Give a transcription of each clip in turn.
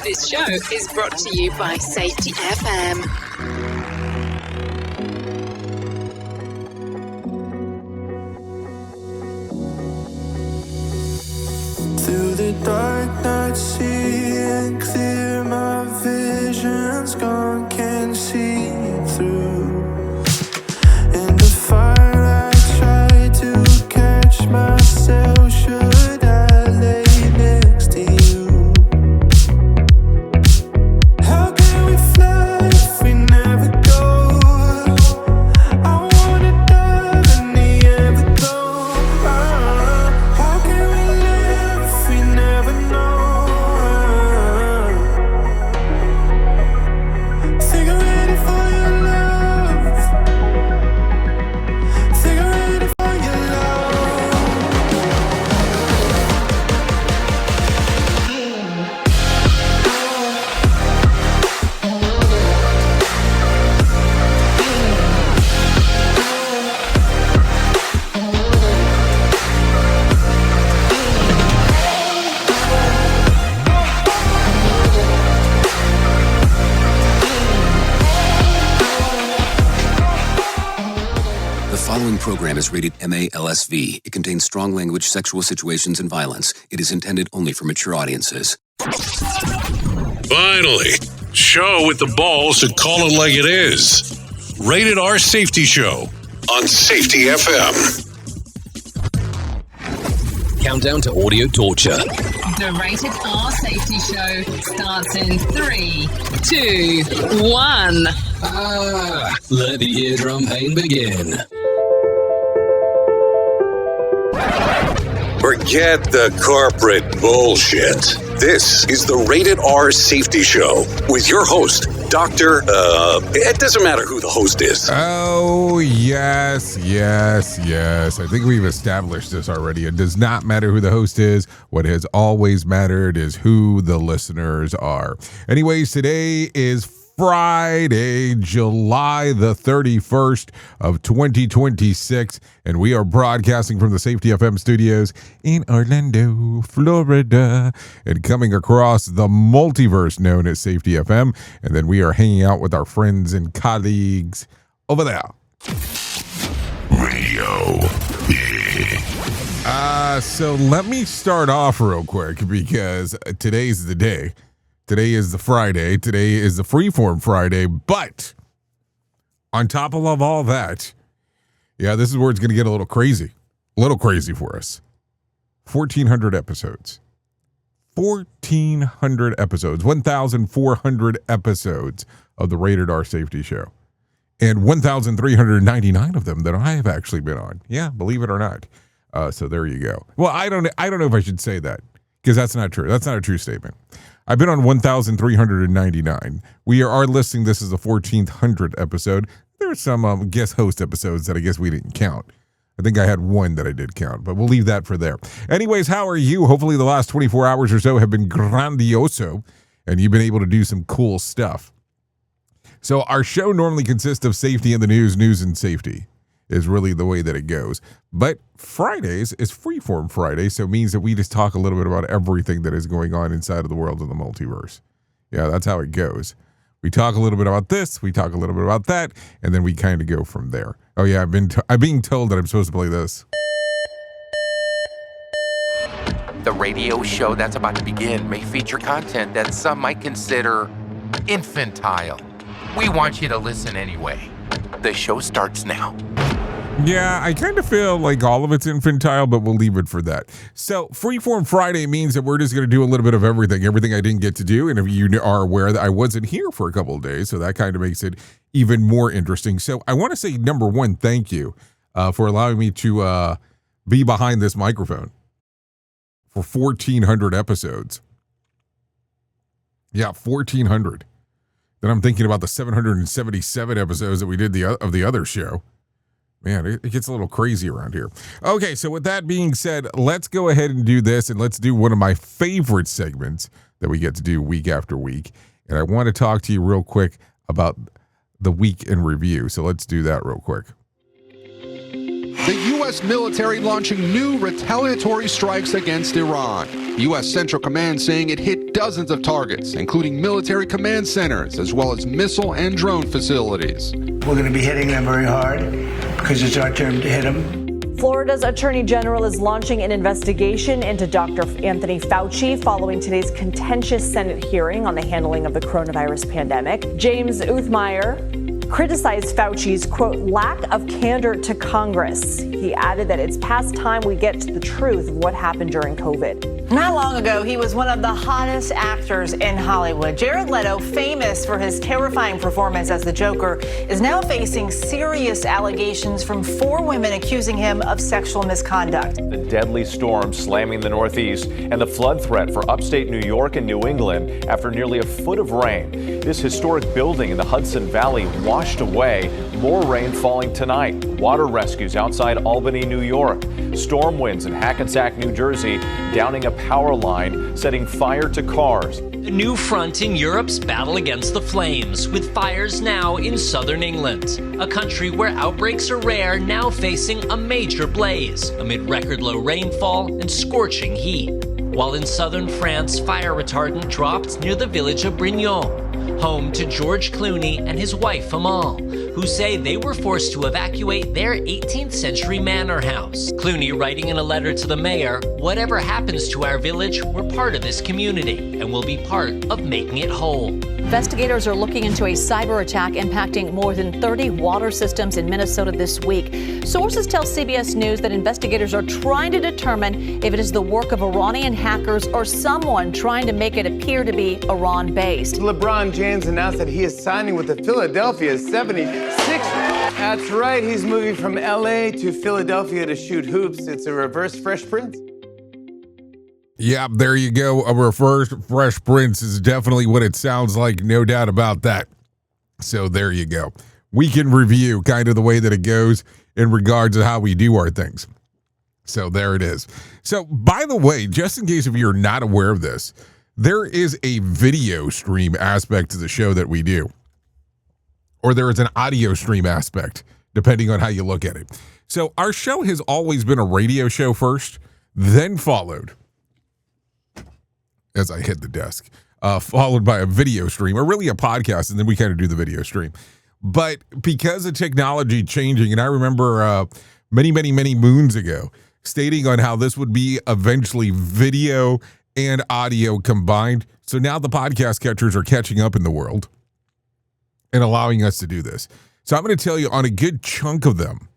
This show is brought to you by Safety FM. Through the dark night, seeing clear, my vision's gone, can't see through. In the fire, I try to catch myself. Should I lay next to you? How can we fly if we never go? I wanna dive in the everglow. How can we live if we never know? Think I'm ready for your love. Think I'm ready for your love. The following program is rated MA-LSV. It contains strong language, sexual situations, and violence. It is intended only for mature audiences. Finally, show with the balls to call it like it is. Rated R Safety Show on Safety FM. Countdown to audio torture. The Rated R Safety Show starts in 3, 2, 1. Let the eardrum pain begin. Forget the corporate bullshit. This is the Rated R Safety Show with your host, Dr. It doesn't matter who the host is. Oh, yes. I think we've established this already. It does not matter who the host is. What has always mattered is who the listeners are. Anyways, today is Friday, July the 31st of 2026, and we are broadcasting from the Safety FM studios in Orlando, Florida, and coming across the multiverse known as Safety FM, and then we are hanging out with our friends and colleagues over there. Radio. So let me start off real quick because today's the day. Today is the Friday. Today is the Freeform Friday. But on top of all that, yeah, this is where it's going to get a little crazy for us. 1,400 episodes. 1,400 episodes. 1,400 episodes of the Rated R Safety Show. And 1,399 of them that I have actually been on. Yeah, believe it or not. So there you go. Well, I don't know if I should say that because that's not true. That's not a true statement. I've been on 1,399. We are listing this as the 1,400th episode. There are some guest host episodes that I guess we didn't count. I think I had one that I did count, but we'll leave that for there. Anyways, how are you? Hopefully the last 24 hours or so have been grandioso, and you've been able to do some cool stuff. So our show normally consists of safety in the news and safety is really the way that it goes. But Fridays is Freeform Friday, so it means that we just talk a little bit about everything that is going on inside of the world of the multiverse. Yeah, that's how it goes. We talk a little bit about this, we talk a little bit about that, and then we kind of go from there. Oh yeah, I'm being told that I'm supposed to play this. The radio show that's about to begin may feature content that some might consider infantile. We want you to listen anyway. The show starts now. Yeah, I kind of feel like all of it's infantile, but we'll leave it for that. So Freeform Friday means that we're just going to do a little bit of everything I didn't get to do. And if you are aware that I wasn't here for a couple of days, so that kind of makes it even more interesting. So I want to say, number one, thank you for allowing me to be behind this microphone for 1,400 episodes. Yeah, 1,400. Then I'm thinking about the 777 episodes that we did of the other show. Man, it gets a little crazy around here. Okay, so with that being said, let's go ahead and do this, and let's do one of my favorite segments that we get to do week after week. And I want to talk to you real quick about the week in review. So let's do that real quick. The U.S. military launching new retaliatory strikes against Iran. U.S. Central Command saying it hit dozens of targets, including military command centers, as well as missile and drone facilities. We're going to be hitting them very hard because it's our turn to hit them. Florida's Attorney General is launching an investigation into Dr. Anthony Fauci following today's contentious Senate hearing on the handling of the coronavirus pandemic. James Uthmeyer criticized Fauci's, quote, lack of candor to Congress. He added that it's past time we get to the truth of what happened during COVID. Not long ago, he was one of the hottest actors in Hollywood. Jared Leto, famous for his terrifying performance as the Joker, is now facing serious allegations from 4 women accusing him of sexual misconduct. The deadly storm slamming the Northeast and the flood threat for upstate New York and New England after nearly a foot of rain. This historic building in the Hudson Valley washed away. More rain falling tonight. Water rescues outside Albany, New York. Storm winds in Hackensack, New Jersey, downing a power line, setting fire to cars. A new front in Europe's battle against the flames, with fires now in southern England, a country where outbreaks are rare, now facing a major blaze amid record low rainfall and scorching heat. While in southern France, fire retardant dropped near the village of Brignon, home to George Clooney and his wife Amal, who say they were forced to evacuate their 18th century manor house. Clooney writing in a letter to the mayor, "Whatever happens to our village, we're part of this community and will be part of making it whole." Investigators are looking into a cyber attack impacting more than 30 water systems in Minnesota this week. Sources tell CBS News that investigators are trying to determine if it is the work of Iranian hackers or someone trying to make it appear to be Iran-based. LeBron James announced that he is signing with the Philadelphia 76ers. That's right, he's moving from LA to Philadelphia to shoot hoops. It's a reverse Fresh Prince. Yeah, there you go. A reverse Fresh Prince is definitely what it sounds like, no doubt about that. So there you go. We can review kind of the way that it goes in regards to how we do our things. So there it is. So by the way, just in case if you're not aware of this, there is a video stream aspect to the show that we do. Or there is an audio stream aspect, depending on how you look at it. So our show has always been a radio show first, then followed, as I hit the desk, followed by a video stream, or really a podcast, and then we kind of do the video stream. But because of technology changing, and I remember many moons ago, stating on how this would be eventually video and audio combined. So now the podcast catchers are catching up in the world and allowing us to do this. So I'm going to tell you, on a good chunk of them,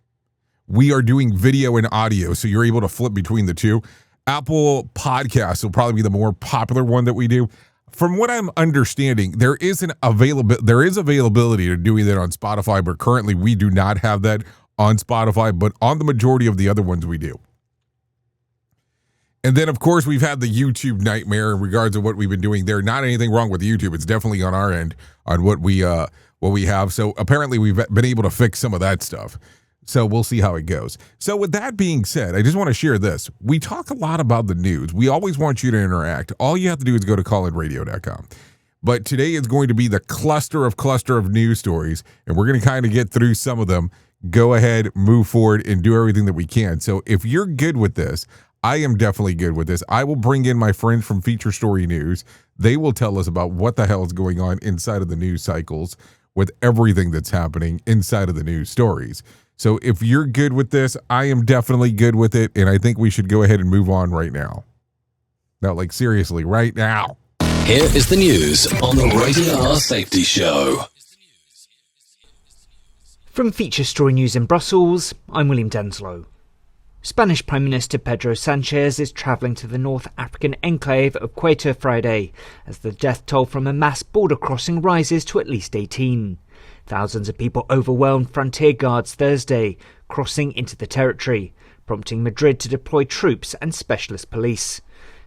we are doing video and audio, so you're able to flip between the two. Apple Podcasts will probably be the more popular one that we do. From what I'm understanding, there is availability to doing that on Spotify, but currently we do not have that on Spotify, but on the majority of the other ones we do. And then, of course, we've had the YouTube nightmare in regards to what we've been doing there. Not anything wrong with YouTube. It's definitely on our end on what we have. So apparently we've been able to fix some of that stuff. So we'll see how it goes. So with that being said, I just want to share this. We talk a lot about the news. We always want you to interact. All you have to do is go to callinradio.com. But today is going to be the cluster of news stories, and we're going to kind of get through some of them. Go ahead, move forward, and do everything that we can. So if you're good with this, I am definitely good with this. I will bring in my friends from Feature Story News. They will tell us about what the hell is going on inside of the news cycles with everything that's happening inside of the news stories. So if you're good with this, I am definitely good with it, and I think we should go ahead and move on right now. No, like seriously, right now. Here is the news on the Rated R Safety Show. From Feature Story News in Brussels, I'm William Denslow. Spanish Prime Minister Pedro Sanchez is travelling to the North African enclave of Ceuta Friday, as the death toll from a mass border crossing rises to at least 18. Thousands of people overwhelmed frontier guards Thursday, crossing into the territory, prompting Madrid to deploy troops and specialist police.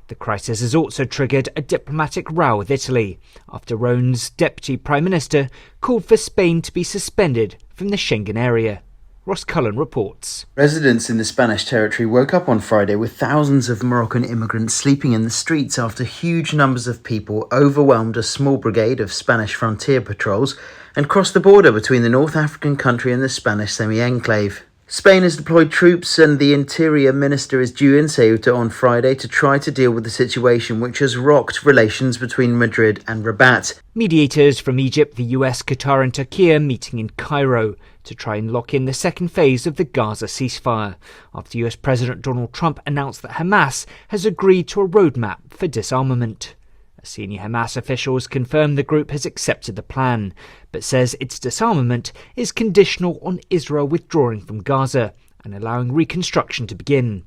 The crisis has also triggered a diplomatic row with Italy, after Rome's Deputy Prime Minister called for Spain to be suspended from the Schengen area. Ross Cullen reports. Residents in the Spanish territory woke up on Friday with thousands of Moroccan immigrants sleeping in the streets after huge numbers of people overwhelmed a small brigade of Spanish frontier patrols and crossed the border between the North African country and the Spanish semi-enclave. Spain has deployed troops and the Interior Minister is due in Ceuta on Friday to try to deal with the situation which has rocked relations between Madrid and Rabat. Mediators from Egypt, the US, Qatar and Turkey are meeting in Cairo to try and lock in the second phase of the Gaza ceasefire, after US President Donald Trump announced that Hamas has agreed to a roadmap for disarmament. Senior Hamas officials confirmed the group has accepted the plan, but says its disarmament is conditional on Israel withdrawing from Gaza and allowing reconstruction to begin,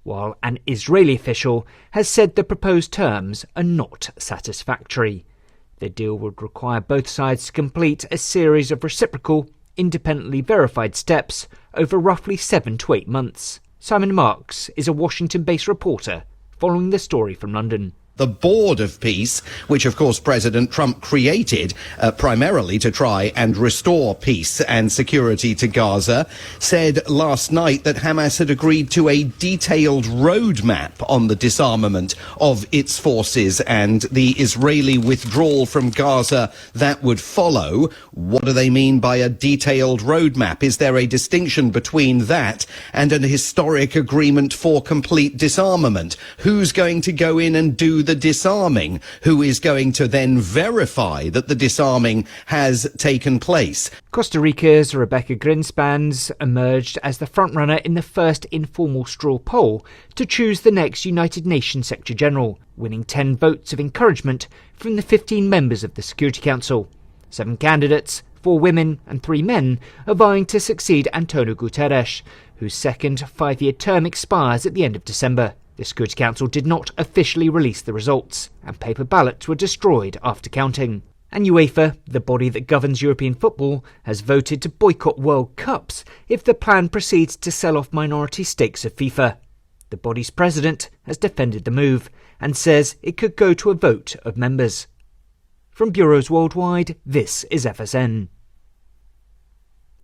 while an Israeli official has said the proposed terms are not satisfactory. The deal would require both sides to complete a series of reciprocal, independently verified steps over roughly 7 to 8 months. Simon Marks is a Washington-based reporter following the story from London. The Board of Peace, which of course President Trump created primarily to try and restore peace and security to Gaza, said last night that Hamas had agreed to a detailed roadmap on the disarmament of its forces and the Israeli withdrawal from Gaza that would follow. What do they mean by a detailed roadmap? Is there a distinction between that and an historic agreement for complete disarmament? Who's going to go in and do the disarming? Who is going to then verify that the disarming has taken place? Costa Rica's Rebecca Grandstanding emerged as the frontrunner in the first informal straw poll to choose the next United Nations Secretary General, winning 10 votes of encouragement from the 15 members of the Security Council. 7 candidates, 4 women and 3 men, are vying to succeed Antonio Guterres, whose second 5-year term expires at the end of December. The Security Council did not officially release the results, and paper ballots were destroyed after counting. And UEFA, the body that governs European football, has voted to boycott World Cups if the plan proceeds to sell off minority stakes of FIFA. The body's president has defended the move and says it could go to a vote of members. From bureaus worldwide, this is FSN.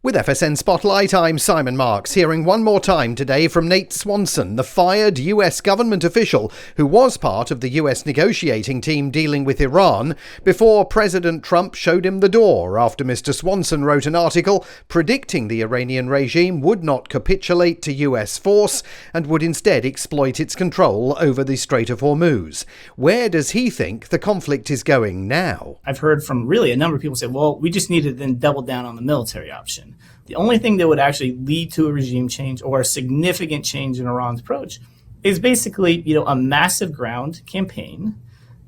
With FSN Spotlight, I'm Simon Marks, hearing one more time today from Nate Swanson, the fired US government official who was part of the US negotiating team dealing with Iran, before President Trump showed him the door after Mr. Swanson wrote an article predicting the Iranian regime would not capitulate to US force and would instead exploit its control over the Strait of Hormuz. Where does he think the conflict is going now? I've heard from really a number of people say, well, we just need to then double down on the military option. The only thing that would actually lead to a regime change or a significant change in Iran's approach is basically, a massive ground campaign.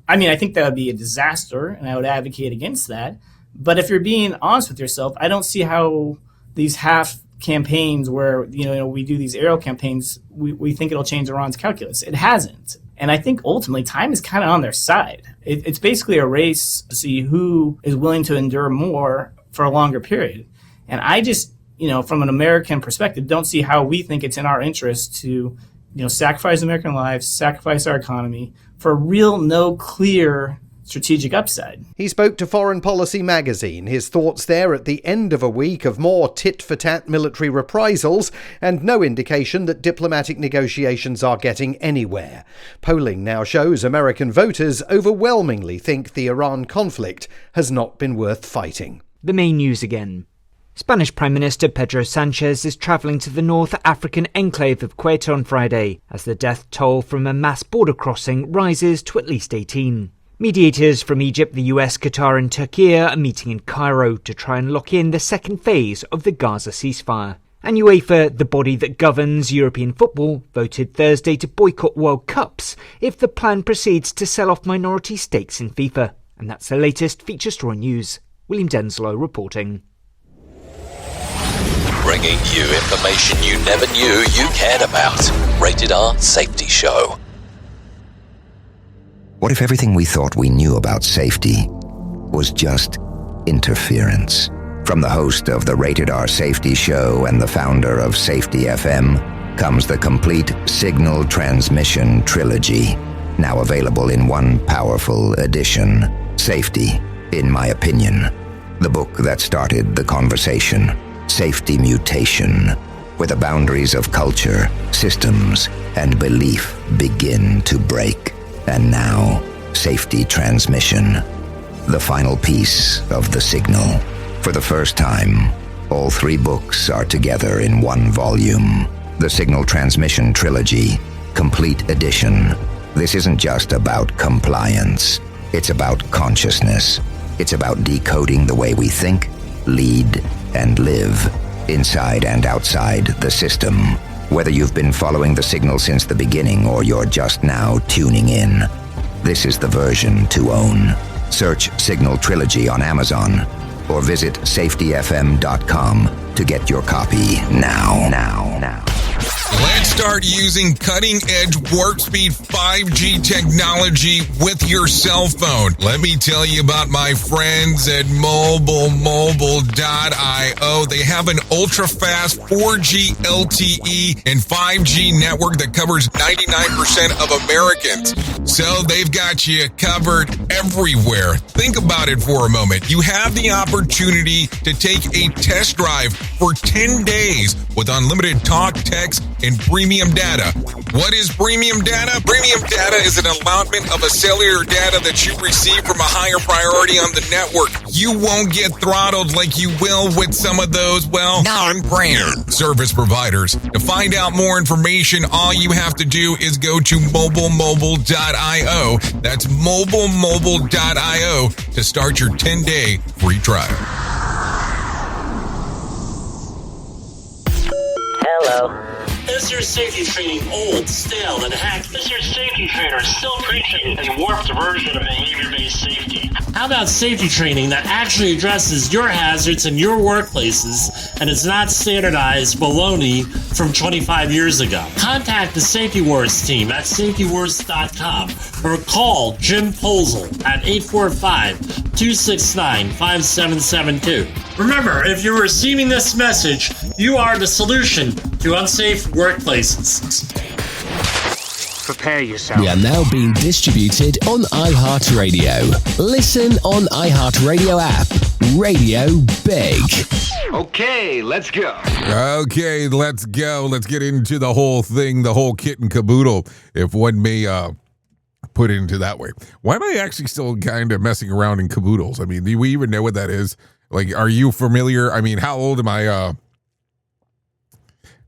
I mean, I think that would be a disaster, and I would advocate against that. But if you're being honest with yourself, I don't see how these half campaigns where, we do these aerial campaigns, we think it'll change Iran's calculus. It hasn't. And I think ultimately time is kind of on their side. It's basically a race to see who is willing to endure more for a longer period. And I just, from an American perspective, don't see how we think it's in our interest to, sacrifice American lives, sacrifice our economy for real, no clear strategic upside. He spoke to Foreign Policy magazine, his thoughts there at the end of a week of more tit-for-tat military reprisals and no indication that diplomatic negotiations are getting anywhere. Polling now shows American voters overwhelmingly think the Iran conflict has not been worth fighting. The main news again. Spanish Prime Minister Pedro Sanchez is travelling to the North African enclave of Ceuta on Friday as the death toll from a mass border crossing rises to at least 18. Mediators from Egypt, the US, Qatar and Turkey are meeting in Cairo to try and lock in the second phase of the Gaza ceasefire. And UEFA, the body that governs European football, voted Thursday to boycott World Cups if the plan proceeds to sell off minority stakes in FIFA. And that's the latest feature story news. William Denslow reporting. Bringing you information you never knew you cared about. Rated R Safety Show. What if everything we thought we knew about safety was just interference? From the host of the Rated R Safety Show and the founder of Safety FM comes the complete signal transmission trilogy, now available in one powerful edition. Safety, in my opinion. The book that started the conversation. Safety Mutation, where the boundaries of culture, systems, and belief begin to break. And now, Safety Transmission, the final piece of the signal. For the first time, All 3 books are together in one volume. The Signal Transmission Trilogy, Complete Edition. This isn't just about compliance. It's about consciousness. It's about decoding the way we think, lead, and live, inside and outside the system. Whether you've been following the signal since the beginning or you're just now tuning in, this is the version to own. Search Signal Trilogy on Amazon or visit safetyfm.com to get your copy now. Let's start using cutting-edge warp speed 5G technology with your cell phone. Let me tell you about my friends at mobile.io. They have an ultra-fast 4G LTE and 5G network that covers 99% of Americans. So they've got you covered everywhere. Think about it for a moment. You have the opportunity to take a test drive for 10 days with unlimited talk, text, and premium data. What is premium data? Premium data is an allotment of a cellular data that you receive from a higher priority on the network. You won't get throttled like you will with some of those, non-brand service providers. To find out more information, all you have to do is go to mobile.io. That's mobile.io to start your 10-day free trial. Hello. Is your safety training old, stale, and hacked? Is your safety trainer still preaching a warped version of behavior-based safety? How about safety training that actually addresses your hazards in your workplaces and is not standardized baloney from 25 years ago? Contact the Safety Wars team at safetywars.com or call Jim Posel at 845-269-5772. Remember, if you're receiving this message, you are the solution to unsafe workplaces. Prepare yourself. We are now being distributed on iHeartRadio. Listen on iHeartRadio app. Radio Big. Okay, let's go. Okay, let's go. Let's get into the whole thing, the whole kit and caboodle, if one may put it into that way. Why am I actually still kind of messing around in caboodles? I mean, do we even know what that is? Like, are you familiar? I mean, how old am I?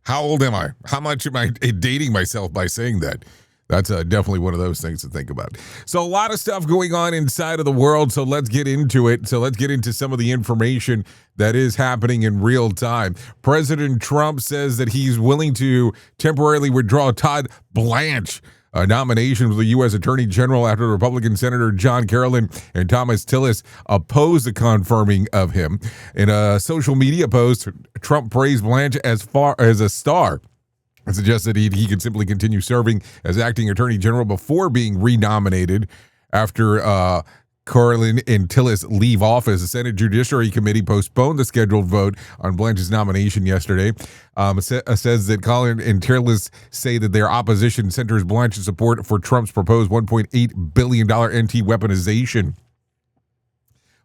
How much am I dating myself by saying that? That's definitely one of those things to think about. So a lot of stuff going on inside of the world. So let's get into it. So let's get into some of the information that is happening in real time. President Trump says that he's willing to temporarily withdraw Todd Blanche nomination for the U.S. Attorney General after Republican Senator John Carlin and Thomas Tillis opposed the confirming of him. In a social media post, Trump praised Blanche as a star and suggested he could simply continue serving as acting Attorney General before being renominated after Carlin and Tillis leave office. The Senate Judiciary Committee postponed the scheduled vote on Blanche's nomination yesterday. Says that Carlin and Tillis say that their opposition centers Blanche's support for Trump's proposed $1.8 billion NT weaponization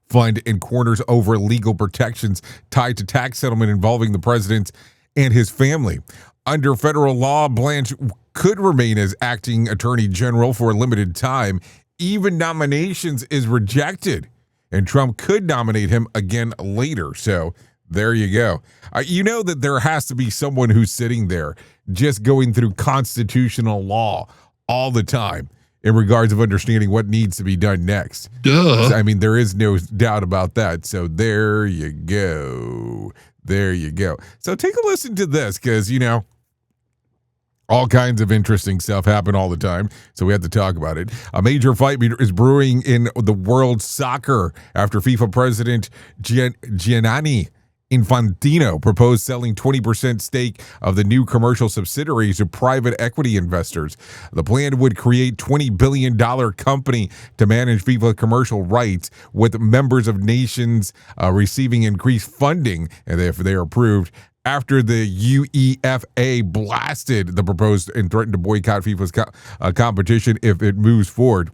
fund and corners over legal protections tied to tax settlement involving the president and his family. Under federal law, Blanche could remain as acting Attorney General for a limited time. Even nominations is rejected, and Trump could nominate him again later. So there you go. You know that there has to be someone who's sitting there just going through constitutional law all the time in regards of understanding what needs to be done next. Duh. I mean, there is no doubt about that. So there you go. There you go. So take a listen to this because, you know, all kinds of interesting stuff happen all the time, so we have to talk about it. A major fight is brewing in the world soccer after FIFA president Gianni Infantino proposed selling 20% stake of the new commercial subsidiaries to private equity investors. The plan would create $20 billion company to manage FIFA commercial rights, with members of nations receiving increased funding, and if they are approved, after the UEFA blasted the proposed and threatened to boycott FIFA's competition if it moves forward.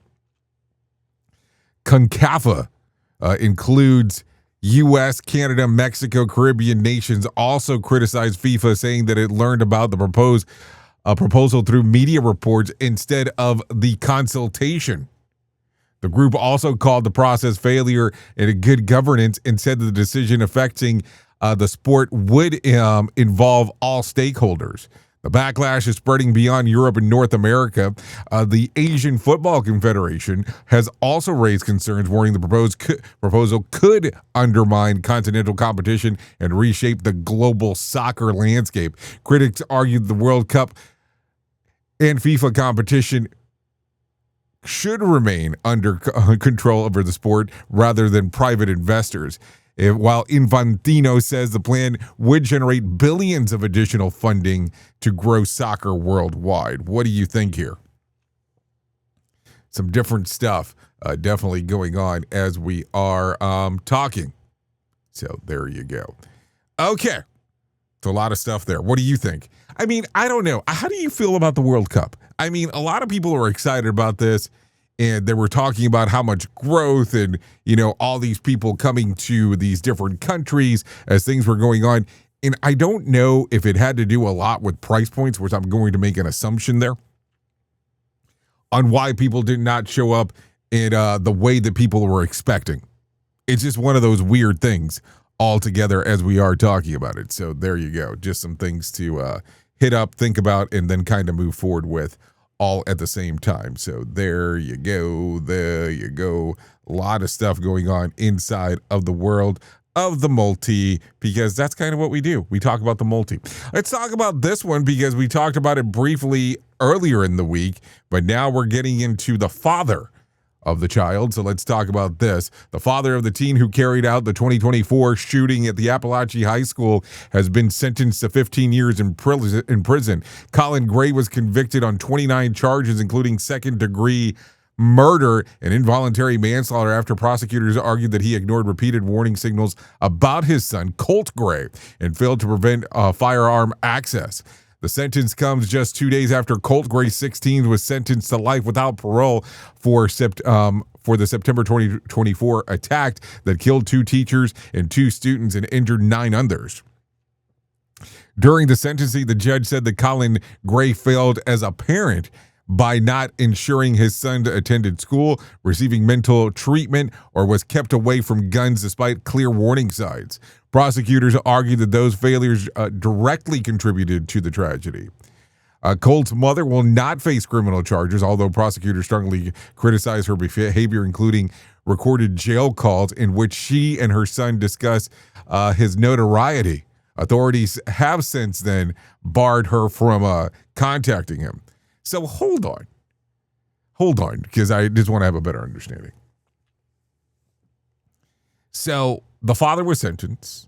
CONCACAF includes U.S., Canada, Mexico, Caribbean nations also criticized FIFA, saying that it learned about the proposal through media reports instead of the consultation. The group also called the process failure and good governance and said that the decision affecting the sport would involve all stakeholders. The backlash is spreading beyond Europe and North America. The Asian Football Confederation has also raised concerns, warning the proposal could undermine continental competition and reshape the global soccer landscape. Critics argued the World Cup and FIFA competition should remain under control over the sport rather than private investors. While Infantino says the plan would generate billions of additional funding to grow soccer worldwide. What do you think here? Some different stuff definitely going on as we are talking. So there you go. Okay. It's a lot of stuff there. What do you think? I mean, I don't know. How do you feel about the World Cup? I mean, a lot of people are excited about this. And they were talking about how much growth and, all these people coming to these different countries as things were going on. And I don't know if it had to do a lot with price points, which I'm going to make an assumption there, on why people did not show up in the way that people were expecting. It's just one of those weird things altogether as we are talking about it. So there you go. Just some things to hit up, think about, and then kind of move forward with all at the same time. So there you go. There you go. A lot of stuff going on inside of the world of the multi, because that's kind of what we do. We talk about the multi. Let's talk about this one because we talked about it briefly earlier in the week, but now we're getting into the father of the child. So let's talk about this. The father of the teen who carried out the 2024 shooting at the Appalachian High School has been sentenced to 15 years in prison. Colin Gray was convicted on 29 charges, including second-degree murder and involuntary manslaughter, after prosecutors argued that he ignored repeated warning signals about his son, Colt Gray, and failed to prevent firearm access. The sentence comes just 2 days after Colt Gray, 16, was sentenced to life without parole for the September 2024 attack that killed 2 teachers and 2 students and injured 9 others. During the sentencing, the judge said that Colin Gray failed as a parent by not ensuring his son attended school, receiving mental treatment, or was kept away from guns despite clear warning signs. Prosecutors argued that those failures directly contributed to the tragedy. Colt's mother will not face criminal charges, although prosecutors strongly criticize her behavior, including recorded jail calls in which she and her son discuss his notoriety. Authorities have since then barred her from contacting him. So hold on, because I just want to have a better understanding. So the father was sentenced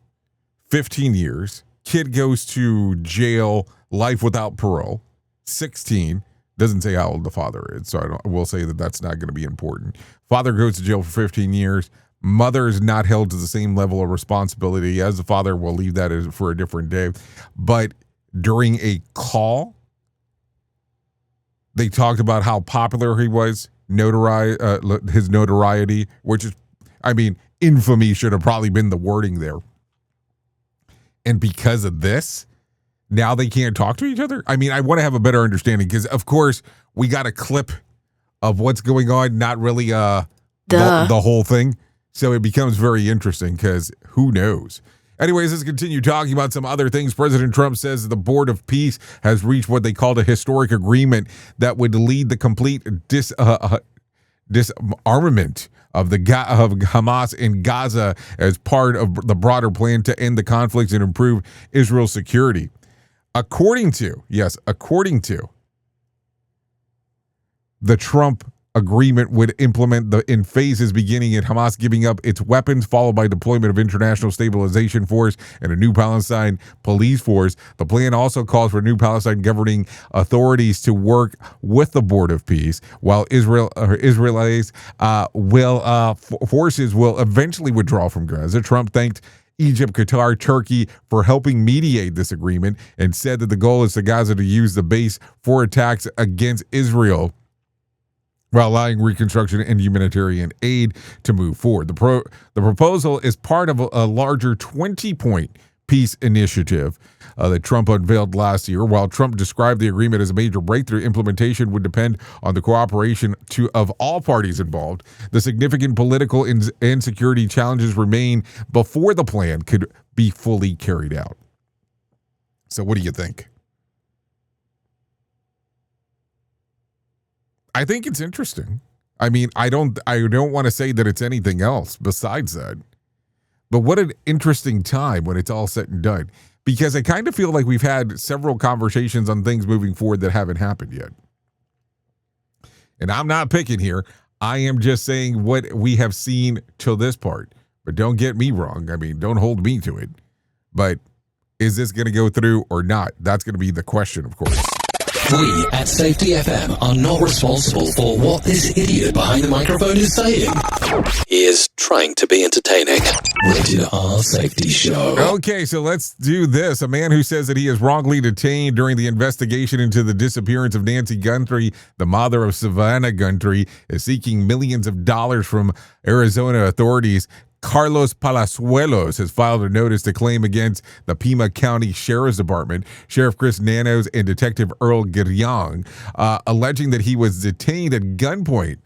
15 years. Kid goes to jail, life without parole. 16. Doesn't say how old the father is, so I will say that that's not going to be important. Father goes to jail for 15 years. Mother is not held to the same level of responsibility as the father. We'll leave that for a different day. But during a call, they talked about how popular he was, his notoriety, which is, infamy should have probably been the wording there. And because of this, now they can't talk to each other? I want to have a better understanding because, of course, we got a clip of what's going on, not really the whole thing. So it becomes very interesting because who knows? Anyways, let's continue talking about some other things. President Trump says that the Board of Peace has reached what they called a historic agreement that would lead the complete disarmament of Hamas in Gaza as part of the broader plan to end the conflict and improve Israel's security. According to the Trump agreement would implement in phases, beginning at Hamas giving up its weapons, followed by deployment of international stabilization force and a new Palestine police force. The plan also calls for new Palestine governing authorities to work with the Board of Peace, while Israelis forces will eventually withdraw from Gaza. Trump thanked Egypt, Qatar, Turkey for helping mediate this agreement and said that the goal is for Gaza to use the base for attacks against Israel, while allowing reconstruction and humanitarian aid to move forward. The proposal is part of a larger 20-point peace initiative that Trump unveiled last year. While Trump described the agreement as a major breakthrough, implementation would depend on the cooperation of all parties involved. The significant political and security challenges remain before the plan could be fully carried out. So what do you think? I think it's interesting. I mean, I don't want to say that it's anything else besides that. But what an interesting time when it's all said and done. Because I kind of feel like we've had several conversations on things moving forward that haven't happened yet. And I'm not picking here. I am just saying what we have seen till this part. But don't get me wrong. I mean, don't hold me to it. But is this going to go through or not? That's going to be the question, of course. We at Safety FM are not responsible for what this idiot behind the microphone is saying. He is trying to be entertaining. Rated R Safety Show. Okay, so let's do this. A man who says that he is wrongly detained during the investigation into the disappearance of Nancy Guthrie, the mother of Savannah Guthrie, is seeking millions of dollars from Arizona authorities. Carlos Palazuelos has filed a notice to claim against the Pima County Sheriff's Department, Sheriff Chris Nanos and Detective Earl Guillong, alleging that he was detained at gunpoint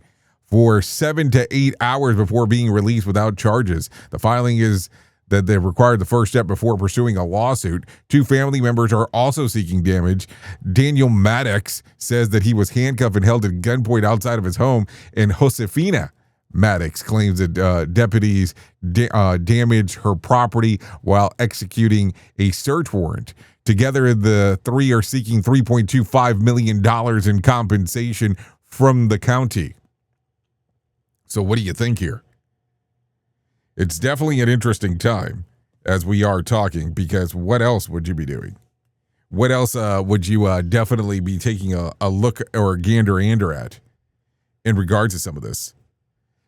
for 7 to 8 hours before being released without charges. The filing is that they required the first step before pursuing a lawsuit. 2 family members are also seeking damage. Daniel Maddox says that he was handcuffed and held at gunpoint outside of his home, and Josefina Maddox claims that deputies damaged her property while executing a search warrant. Together, the 3 are seeking $3.25 million in compensation from the county. So what do you think here? It's definitely an interesting time as we are talking, because what else would you be doing? What else would you definitely be taking a look or a gander at in regards to some of this?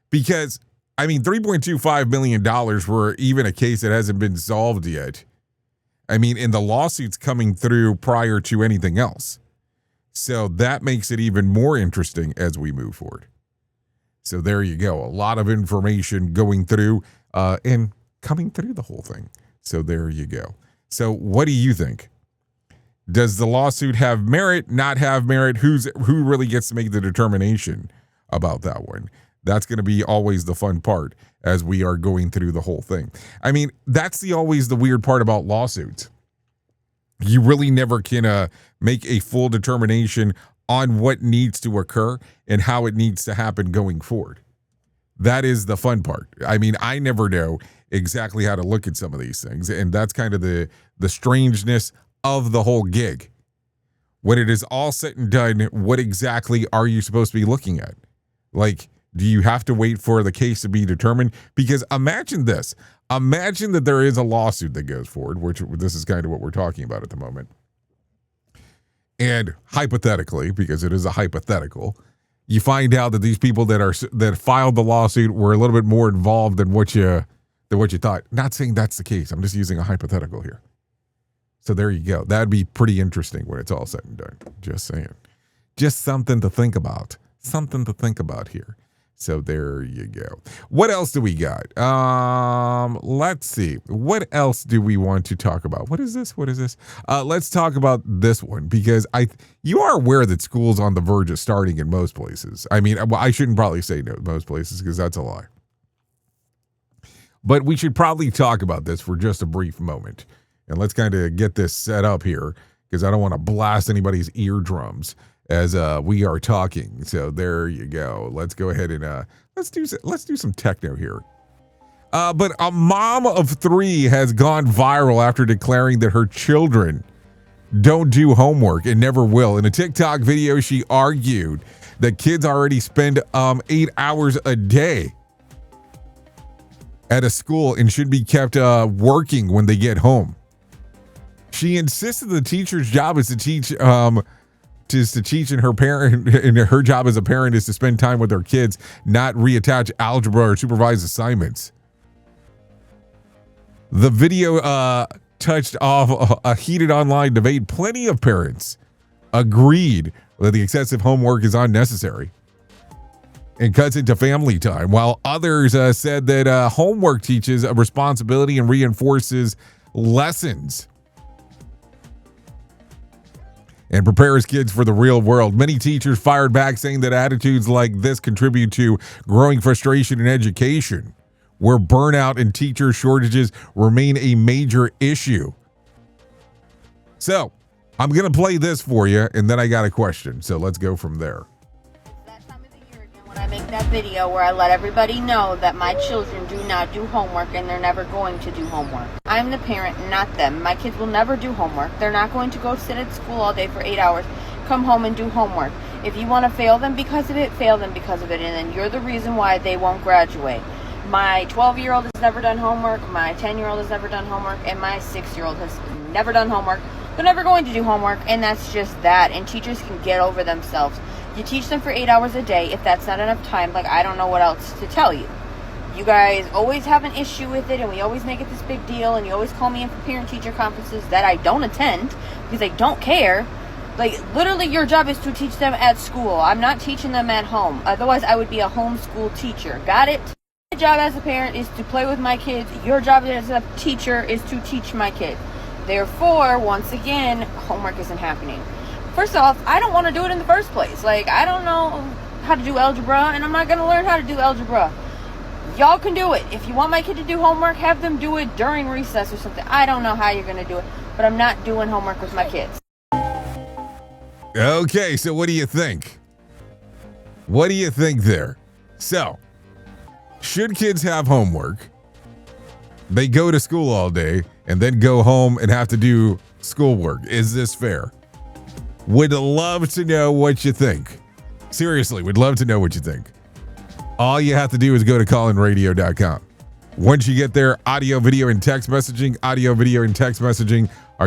Because, I mean, $3.25 million for even a case that hasn't been solved yet. I mean, and the lawsuit's coming through prior to anything else. So that makes it even more interesting as we move forward. So there you go. A lot of information going through and coming through the whole thing. So there you go. So what do you think? Does the lawsuit have merit, not have merit? Who really gets to make the determination about that one? That's going to be always the fun part as we are going through the whole thing. I mean, that's always the weird part about lawsuits. You really never can make a full determination on what needs to occur and how it needs to happen going forward. That is the fun part. I mean, I never know exactly how to look at some of these things, and that's kind of the strangeness of the whole gig. When it is all said and done, what exactly are you supposed to be looking at? Like, do you have to wait for the case to be determined? Because imagine this. Imagine that there is a lawsuit that goes forward, which this is kind of what we're talking about at the moment. And hypothetically, because it is a hypothetical, you find out that these people that filed the lawsuit were a little bit more involved than what you thought. Not saying that's the case. I'm just using a hypothetical here. So there you go. That'd be pretty interesting when it's all said and done. Just saying. Just something to think about. Something to think about here. So there you go. What else do we got? Let's see. What else do we want to talk about? What is this? Let's talk about this one, because you are aware that school's on the verge of starting in most places. I mean, I shouldn't probably say no most places, because that's a lie. But we should probably talk about this for just a brief moment. And let's kind of get this set up here, because I don't want to blast anybody's eardrums as we are talking. So there you go. Let's go ahead and let's do some techno here. But a mom of 3 has gone viral after declaring that her children don't do homework and never will. In a TikTok video, she argued that kids already spend 8 hours a day at a school and should be kept working when they get home. She insisted the teacher's job is to teach, and her job as a parent is to spend time with her kids, not reattach algebra or supervise assignments. The video touched off a heated online debate. Plenty of parents agreed that the excessive homework is unnecessary and cuts into family time, while others said that homework teaches a responsibility and reinforces lessons and prepares kids for the real world. Many teachers fired back, saying that attitudes like this contribute to growing frustration in education, where burnout and teacher shortages remain a major issue. So, I'm going to play this for you, and then I got a question. So let's go from there. When I make that video where I let everybody know that my children do not do homework and they're never going to do homework. I'm the parent, not them. My kids will never do homework. They're not going to go sit at school all day for 8 hours, come home and do homework. If you want to fail them because of it, fail them because of it, and then you're the reason why they won't graduate. My 12-year-old has never done homework, my 10-year-old has never done homework, and my 6-year-old has never done homework. They're never going to do homework, and that's just that, and teachers can get over themselves. You teach them for 8 hours a day. If that's not enough time, like, I don't know what else to tell you. You guys always have an issue with it, and we always make it this big deal, and you always call me in for parent-teacher conferences that I don't attend because I don't care. Like, literally, your job is to teach them at school. I'm not teaching them at home. Otherwise, I would be a homeschool teacher. Got it? My job as a parent is to play with my kids. Your job as a teacher is to teach my kids. Therefore, once again, homework isn't happening. First off, I don't want to do it in the first place. Like, I don't know how to do algebra, and I'm not going to learn how to do algebra. Y'all can do it. If you want my kid to do homework, have them do it during recess or something. I don't know how you're going to do it, but I'm not doing homework with my kids. Okay, so what do you think? What do you think there? So, should kids have homework? They go to school all day and then go home and have to do schoolwork. Is this fair? Would love to know what you think. Seriously, would love to know what you think. All you have to do is go to callinradio.com. Once you get there, audio, video, and text messaging are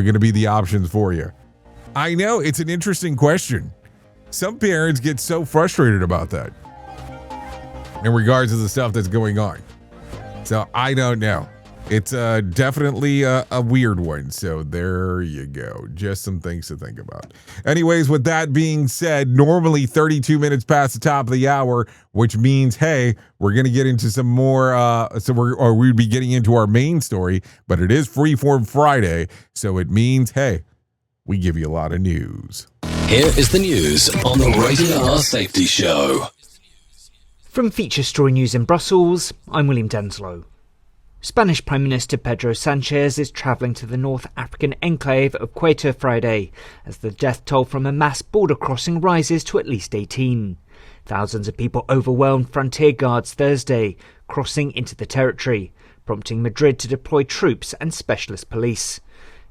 going to be the options for you. I know it's an interesting question. Some parents get so frustrated about that in regards to the stuff that's going on. So I don't know. It's definitely a weird one. So there you go. Just some things to think about. Anyways, with that being said, normally 32 minutes past the top of the hour, which means, hey, we're going to get into some more. We'd be getting into our main story, but it is Freeform Friday. So it means, hey, we give you a lot of news. Here is the news on the Rated R Safety Show. From Feature Story News in Brussels, I'm William Denslow. Spanish Prime Minister Pedro Sanchez is travelling to the North African enclave of Ceuta Friday as the death toll from a mass border crossing rises to at least 18. Thousands of people overwhelmed frontier guards Thursday, crossing into the territory, prompting Madrid to deploy troops and specialist police.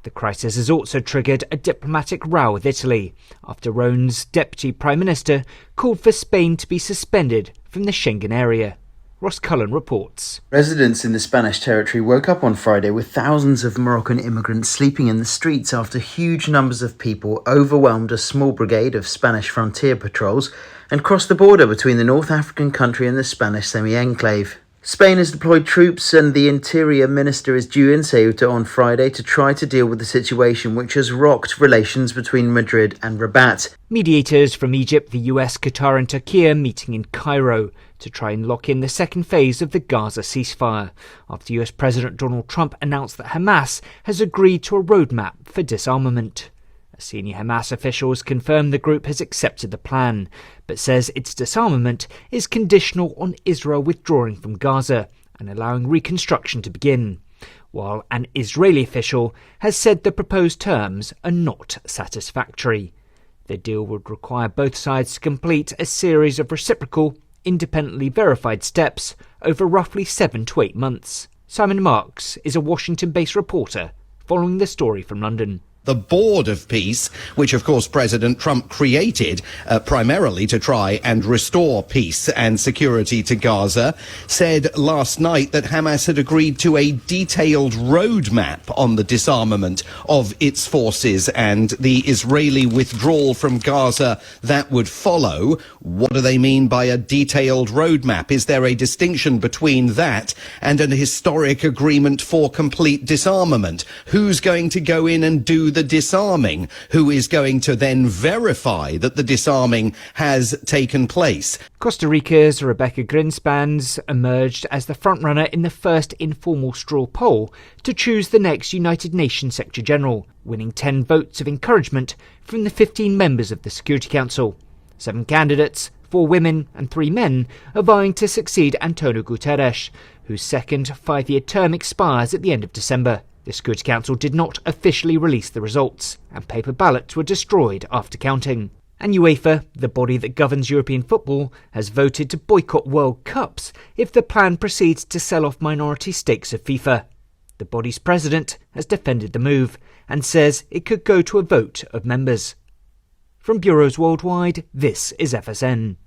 The crisis has also triggered a diplomatic row with Italy, after Rome's Deputy Prime Minister called for Spain to be suspended from the Schengen area. Ross Cullen reports. Residents in the Spanish territory woke up on Friday with thousands of Moroccan immigrants sleeping in the streets after huge numbers of people overwhelmed a small brigade of Spanish frontier patrols and crossed the border between the North African country and the Spanish semi-enclave. Spain has deployed troops, and the Interior Minister is due in Ceuta on Friday to try to deal with the situation which has rocked relations between Madrid and Rabat. Mediators from Egypt, the US, Qatar and Turkey are meeting in Cairo to try and lock in the second phase of the Gaza ceasefire, after US President Donald Trump announced that Hamas has agreed to a roadmap for disarmament. A senior Hamas official has confirmed the group has accepted the plan, but says its disarmament is conditional on Israel withdrawing from Gaza and allowing reconstruction to begin, while an Israeli official has said the proposed terms are not satisfactory. The deal would require both sides to complete a series of reciprocal, independently verified steps over roughly 7 to 8 months. Simon Marks is a Washington-based reporter following the story from London. The Board of Peace, which of course President Trump created primarily to try and restore peace and security to Gaza, said last night that Hamas had agreed to a detailed roadmap on the disarmament of its forces and the Israeli withdrawal from Gaza that would follow. What do they mean by a detailed roadmap? Is there a distinction between that and an historic agreement for complete disarmament? Who's going to go in and do the disarming, who is going to then verify that the disarming has taken place. Costa Rica's Rebecca Grandstanding emerged as the frontrunner in the first informal straw poll to choose the next United Nations Secretary-General, winning 10 votes of encouragement from the 15 members of the Security Council. 7 candidates, 4 women and 3 men, are vying to succeed Antonio Guterres, whose second 5-year term expires at the end of December. The Security Council did not officially release the results, and paper ballots were destroyed after counting. And UEFA, the body that governs European football, has voted to boycott World Cups if the plan proceeds to sell off minority stakes of FIFA. The body's president has defended the move and says it could go to a vote of members. From bureaus worldwide, this is FSN.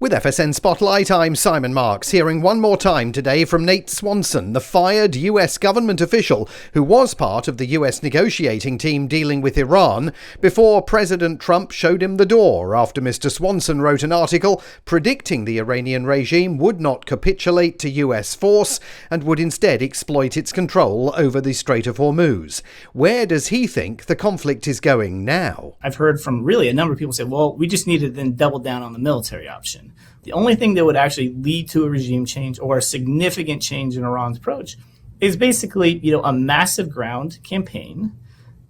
With FSN Spotlight, I'm Simon Marks, hearing one more time today from Nate Swanson, the fired US government official who was part of the US negotiating team dealing with Iran, before President Trump showed him the door after Mr. Swanson wrote an article predicting the Iranian regime would not capitulate to US force and would instead exploit its control over the Strait of Hormuz. Where does he think the conflict is going now? I've heard from really a number of people say, well, we just need to then double down on the military option. The only thing that would actually lead to a regime change or a significant change in Iran's approach is basically, a massive ground campaign.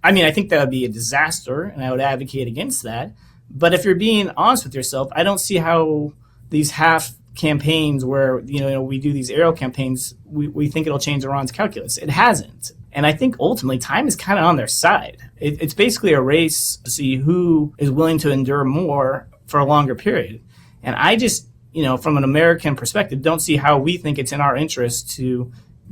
I mean, I think that would be a disaster, and I would advocate against that. But if you're being honest with yourself, I don't see how these half campaigns where, we do these aerial campaigns, we think it'll change Iran's calculus. It hasn't. And I think ultimately time is kind of on their side. It's basically a race to see who is willing to endure more for a longer period. And I just, from an American perspective, don't see how we think it's in our interest to,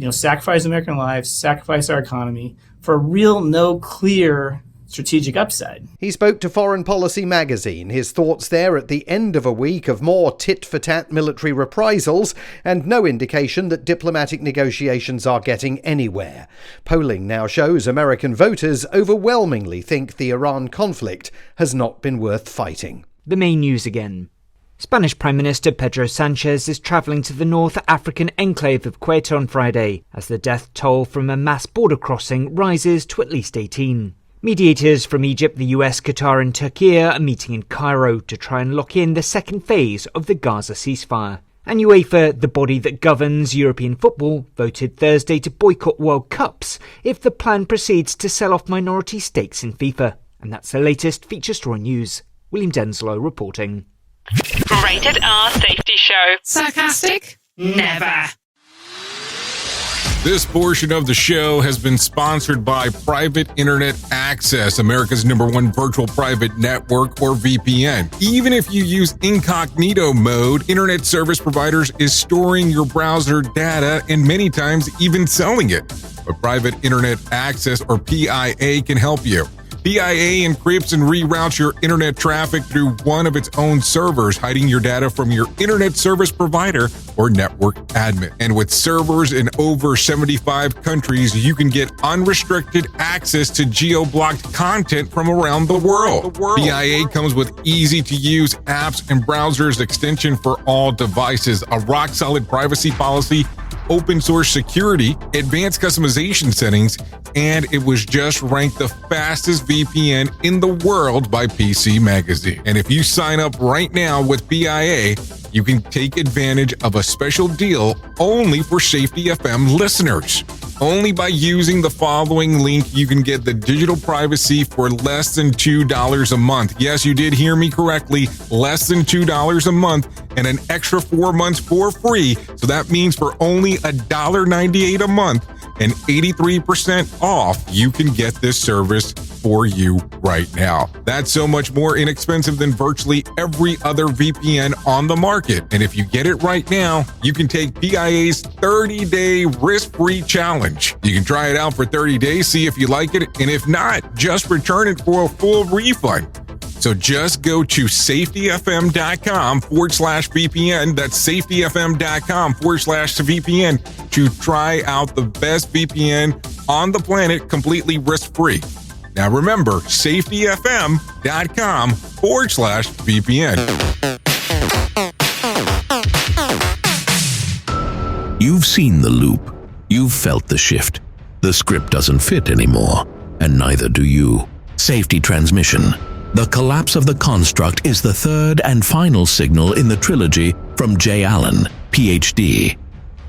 sacrifice American lives, sacrifice our economy for no clear strategic upside. He spoke to Foreign Policy magazine, his thoughts there at the end of a week of more tit-for-tat military reprisals and no indication that diplomatic negotiations are getting anywhere. Polling now shows American voters overwhelmingly think the Iran conflict has not been worth fighting. The main news again. Spanish Prime Minister Pedro Sanchez is travelling to the North African enclave of Ceuta on Friday as the death toll from a mass border crossing rises to at least 18. Mediators from Egypt, the US, Qatar and Turkey are meeting in Cairo to try and lock in the second phase of the Gaza ceasefire. And UEFA, the body that governs European football, voted Thursday to boycott World Cups if the plan proceeds to sell off minority stakes in FIFA. And that's the latest feature story news. William Denslow reporting. Rated R Safety Show. Sarcastic? Never. This portion of the show has been sponsored by Private Internet Access, America's #1 virtual private network, or VPN. Even if you use incognito mode, internet service providers is storing your browser data and many times even selling it. But Private Internet Access, or PIA, can help you. PIA encrypts and reroutes your internet traffic through one of its own servers, hiding your data from your internet service provider or network admin. And with servers in over 75 countries, you can get unrestricted access to geo-blocked content from around the world. PIA comes with easy-to-use apps and browsers extension for all devices, a rock-solid privacy policy, open source security, advanced customization settings, and it was just ranked the fastest VPN in the world by PC Magazine. And if you sign up right now with PIA, you can take advantage of a special deal only for Safety FM listeners. Only by using the following link, you can get the digital privacy for less than $2 a month. Yes, you did hear me correctly, less than $2 a month, and an extra 4 months for free. So that means for only $1.98 a month and 83% off, you can get this service for you right now. That's so much more inexpensive than virtually every other VPN on the market. And if you get it right now, you can take PIA's 30-day risk-free challenge. You can try it out for 30 days, see if you like it, and if not, just return it for a full refund. So just go to safetyfm.com/VPN. That's safetyfm.com/VPN to try out the best VPN on the planet completely risk-free. Now remember, safetyfm.com/VPN. You've seen the loop. You've felt the shift. The script doesn't fit anymore. and neither do you. Safety transmission. The collapse of the construct is the third and final signal in the trilogy from J. Allen, Ph.D.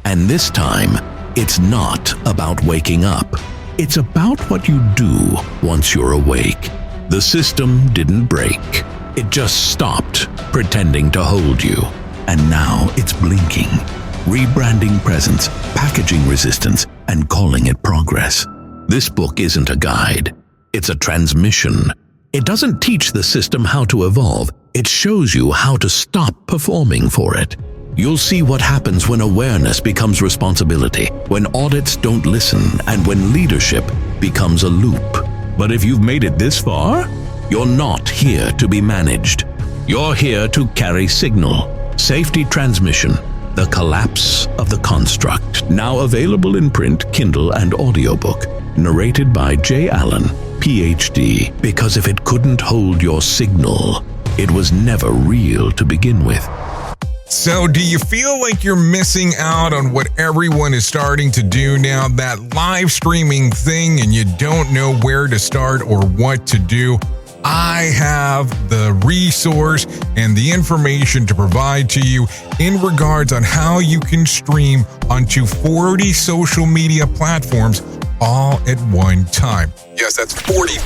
And this time, it's not about waking up. It's about what you do once you're awake. The system didn't break. It just stopped pretending to hold you. And now it's blinking, rebranding presence, packaging resistance, and calling it progress. This book isn't a guide. It's a transmission. It doesn't teach the system how to evolve. It shows you how to stop performing for it. You'll see what happens when awareness becomes responsibility, when audits don't listen, and when leadership becomes a loop. But if you've made it this far, you're not here to be managed. You're here to carry signal. Safety transmission. The collapse of the construct. Now available in print, Kindle, and audiobook. Narrated by J. Allen, Ph.D. Because if it couldn't hold your signal, it was never real to begin with. So do you feel like you're missing out on what everyone is starting to do now, that live streaming thing, and you don't know where to start or what to do? I have the resource and the information to provide to you in regards on how you can stream onto 40 social media platforms all at one time. Yes, that's 40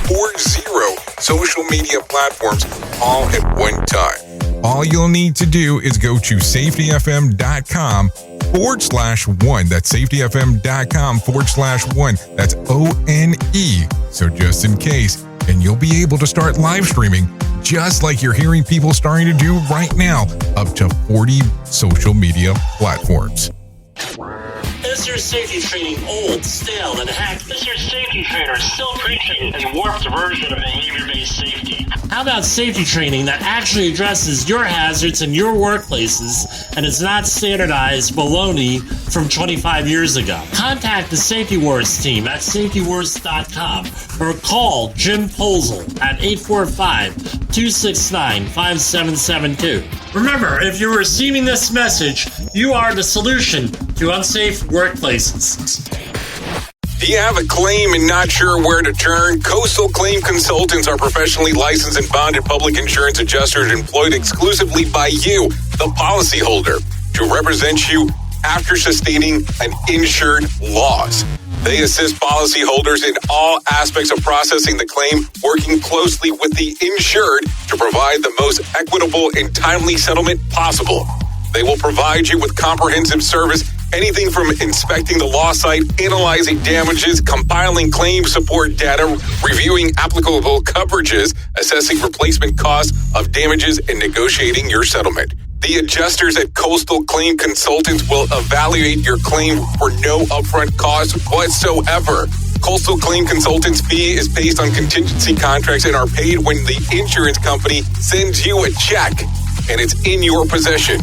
social media platforms all at one time. All you'll need to do is go to safetyfm.com/1. That's safetyfm.com/1. That's ONE. So just in case. And you'll be able to start live streaming just like you're hearing people starting to do right now, up to 40 social media platforms. Is your safety training old, stale, and hacked? Is your safety trainer still preaching a warped version of behavior-based safety? How about safety training that actually addresses your hazards in your workplaces and is not standardized baloney from 25 years ago? Contact the Safety Wars team at safetywars.com or call Jim Posel at 845-269-5772. Remember, if you're receiving this message, you are the solution to unsafe workplaces. Do you have a claim and not sure where to turn? Coastal Claim Consultants are professionally licensed and bonded public insurance adjusters employed exclusively by you, the policyholder, to represent you after sustaining an insured loss. They assist policyholders in all aspects of processing the claim, working closely with the insured to provide the most equitable and timely settlement possible. They will provide you with comprehensive service, anything from inspecting the loss site, analyzing damages, compiling claim support data, reviewing applicable coverages, assessing replacement costs of damages, and negotiating your settlement. The adjusters at Coastal Claim Consultants will evaluate your claim for no upfront cost whatsoever. Coastal Claim Consultants' fee is based on contingency contracts and are paid when the insurance company sends you a check and it's in your possession.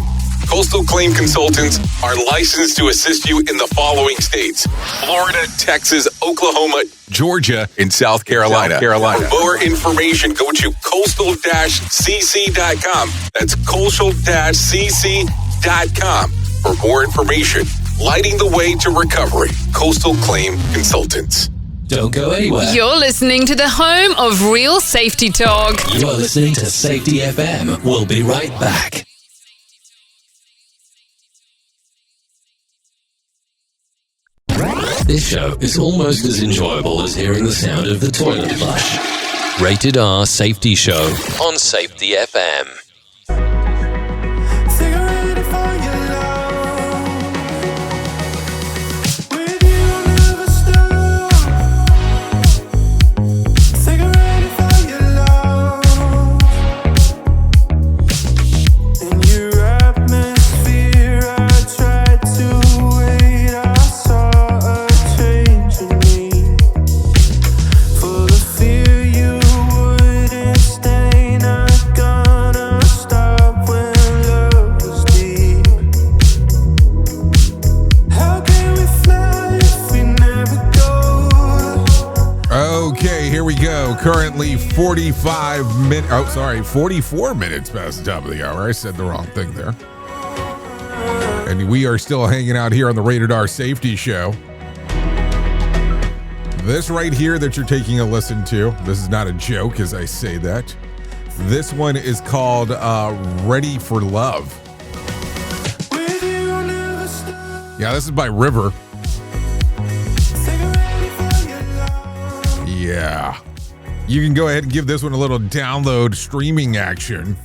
Coastal Claim Consultants are licensed to assist you in the following states: Florida, Texas, Oklahoma, Georgia, and South Carolina. For more information, go to coastal-cc.com. That's coastal-cc.com. For more information, lighting the way to recovery. Coastal Claim Consultants. Don't go anywhere. You're listening to the home of real safety talk. You are listening to Safety FM. We'll be right back. This show is almost as enjoyable as hearing the sound of the toilet flush. Rated R Safety Show on Safety FM. Currently 44 minutes past the top of the hour. I said the wrong thing there. And we are still hanging out here on the Rated R Safety Show. This right here that you're taking a listen to, this is not a joke as I say that. This one is called Ready for Love. Yeah, this is by River. Yeah. You can go ahead and give this one a little download streaming action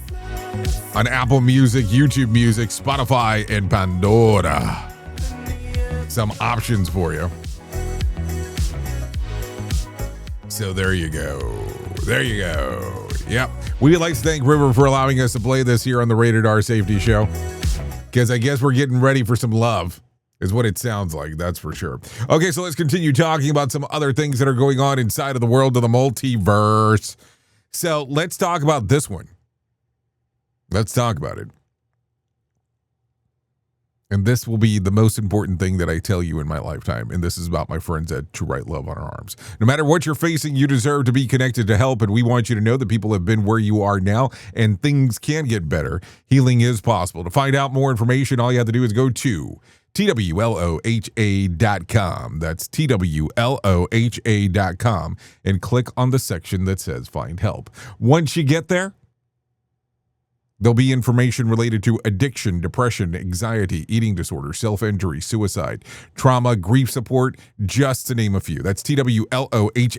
on Apple Music, YouTube Music, Spotify, and Pandora. Some options for you. So there you go. There you go. Yep. We would like to thank River for allowing us to play this here on the Rated R Safety Show. Because I guess we're getting ready for some love, is what it sounds like. That's for sure. Okay, so let's continue talking about some other things that are going on inside of the world of the multiverse. So let's talk about this one. Let's talk about it. And this will be the most important thing that I tell you in my lifetime. And this is about my friends at To Write Love on Our Arms. No matter what you're facing, you deserve to be connected to help. And we want you to know that people have been where you are now and things can get better. Healing is possible. To find out more information, all you have to do is go to TWLOHA.com. That's TWLOHA.com and click on the section that says Find Help. Once you get there, there'll be information related to addiction, depression, anxiety, eating disorder, self-injury, suicide, trauma, grief support, just to name a few. That's TWLOHA.com,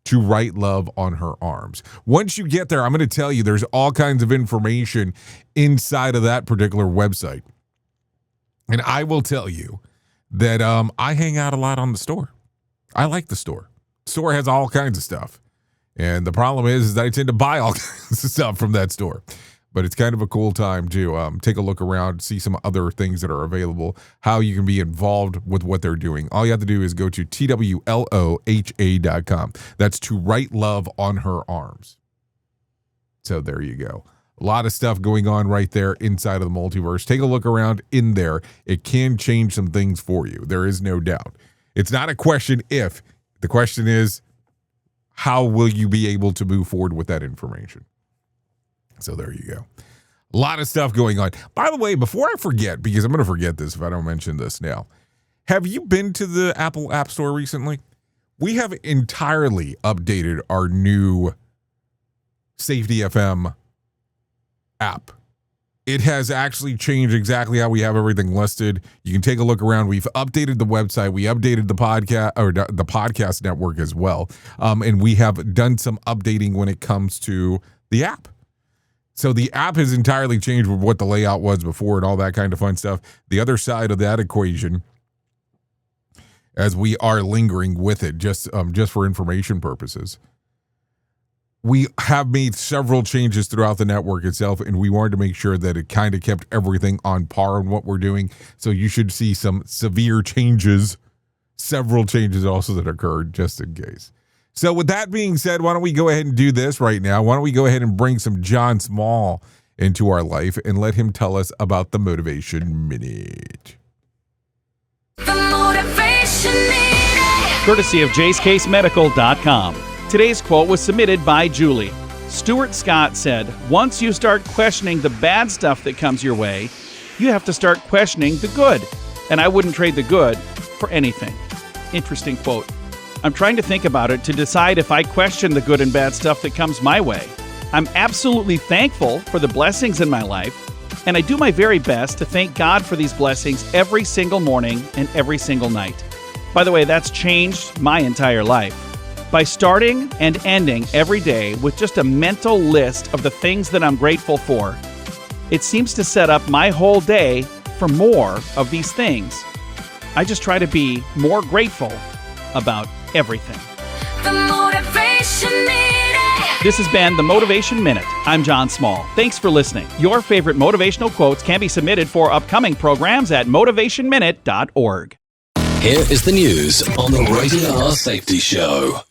To Write Love on Her Arms. Once you get there, I'm going to tell you there's all kinds of information inside of that particular website. And I will tell you that I hang out a lot on the store. I like the store. The store has all kinds of stuff. And the problem is that I tend to buy all kinds of stuff from that store. But it's kind of a cool time to take a look around, see some other things that are available, how you can be involved with what they're doing. All you have to do is go to TWLOHA.com. That's To Write Love on Her Arms. So there you go. A lot of stuff going on right there inside of the multiverse. Take a look around in there. It can change some things for you. There is no doubt. It's not a question if. The question is, how will you be able to move forward with that information? So there you go. A lot of stuff going on. By the way, before I forget, because I'm going to forget this if I don't mention this now, have you been to the Apple App Store recently? We have entirely updated our new Safety FM app. It has actually changed exactly how we have everything listed. You can take a look around. We've updated the website. We updated the podcast or the podcast network as well. And we have done some updating when it comes to the app. So the app has entirely changed with what the layout was before and all that kind of fun stuff. The other side of that equation, as we are lingering with it, just for information purposes, we have made several changes throughout the network itself, and we wanted to make sure that it kind of kept everything on par in what we're doing. So you should see some severe changes, several changes also that occurred just in case. So with that being said, why don't we go ahead and do this right now? Why don't we go ahead and bring some John Small into our life and let him tell us about the Motivation Minute. The Motivation Minute. Courtesy of JaceCaseMedical.com. Today's quote was submitted by Julie. Stuart Scott said, "Once you start questioning the bad stuff that comes your way, you have to start questioning the good. And I wouldn't trade the good for anything." Interesting quote. I'm trying to think about it to decide if I question the good and bad stuff that comes my way. I'm absolutely thankful for the blessings in my life, and I do my very best to thank God for these blessings every single morning and every single night. By the way, that's changed my entire life. By starting and ending every day with just a mental list of the things that I'm grateful for, it seems to set up my whole day for more of these things. I just try to be more grateful about everything. The Motivation Minute. This has been the Motivation Minute. I'm John Small. Thanks for listening. Your favorite motivational quotes can be submitted for upcoming programs at motivationminute.org. Here is the news on the Rated R Safety Show.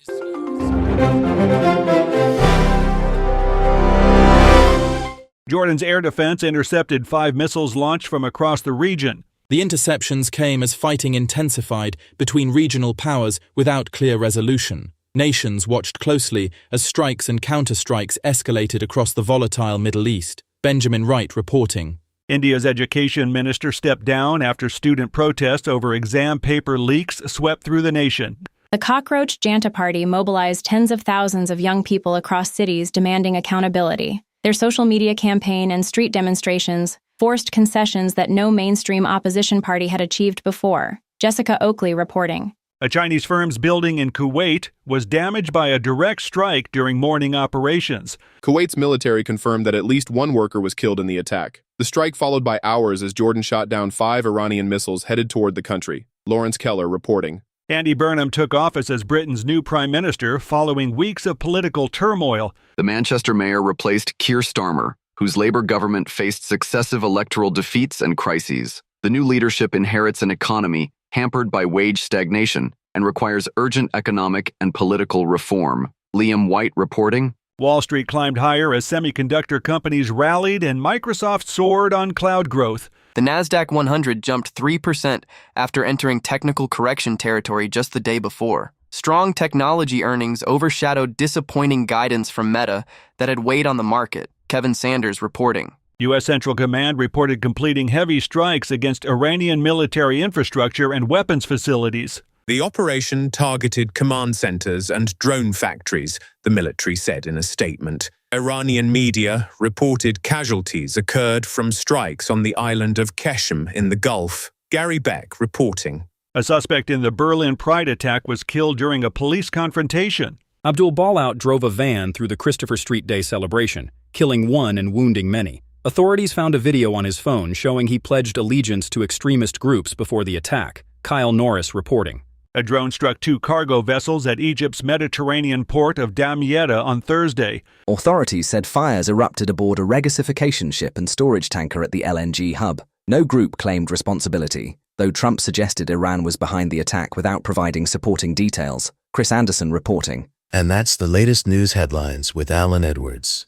Jordan's air defense intercepted 5 missiles launched from across the region. The interceptions came as fighting intensified between regional powers without clear resolution. Nations watched closely as strikes and counterstrikes escalated across the volatile Middle East. Benjamin Wright reporting. India's education minister stepped down after student protests over exam paper leaks swept through the nation. The Cockroach Janta Party mobilized tens of thousands of young people across cities demanding accountability. Their social media campaign and street demonstrations forced concessions that no mainstream opposition party had achieved before. Jessica Oakley reporting. A Chinese firm's building in Kuwait was damaged by a direct strike during morning operations. Kuwait's military confirmed that at least one worker was killed in the attack. The strike followed by hours as Jordan shot down 5 Iranian missiles headed toward the country. Lawrence Keller reporting. Andy Burnham took office as Britain's new prime minister following weeks of political turmoil. The Manchester mayor replaced Keir Starmer, whose Labour government faced successive electoral defeats and crises. The new leadership inherits an economy hampered by wage stagnation and requires urgent economic and political reform. Liam White reporting. Wall Street climbed higher as semiconductor companies rallied and Microsoft soared on cloud growth. The Nasdaq 100 jumped 3% after entering technical correction territory just the day before. Strong technology earnings overshadowed disappointing guidance from Meta that had weighed on the market. Kevin Sanders reporting. U.S. Central Command reported completing heavy strikes against Iranian military infrastructure and weapons facilities. The operation targeted command centers and drone factories, the military said in a statement. Iranian media reported casualties occurred from strikes on the island of Keshem in the Gulf. Gary Beck reporting. A suspect in the Berlin Pride attack was killed during a police confrontation. Abdul Balout drove a van through the Christopher Street Day celebration, killing one and wounding many. Authorities found a video on his phone showing he pledged allegiance to extremist groups before the attack. Kyle Norris reporting. A drone struck 2 cargo vessels at Egypt's Mediterranean port of Damietta on Thursday. Authorities said fires erupted aboard a regasification ship and storage tanker at the LNG hub. No group claimed responsibility, though Trump suggested Iran was behind the attack without providing supporting details. Chris Anderson reporting. And that's the latest news headlines with Alan Edwards.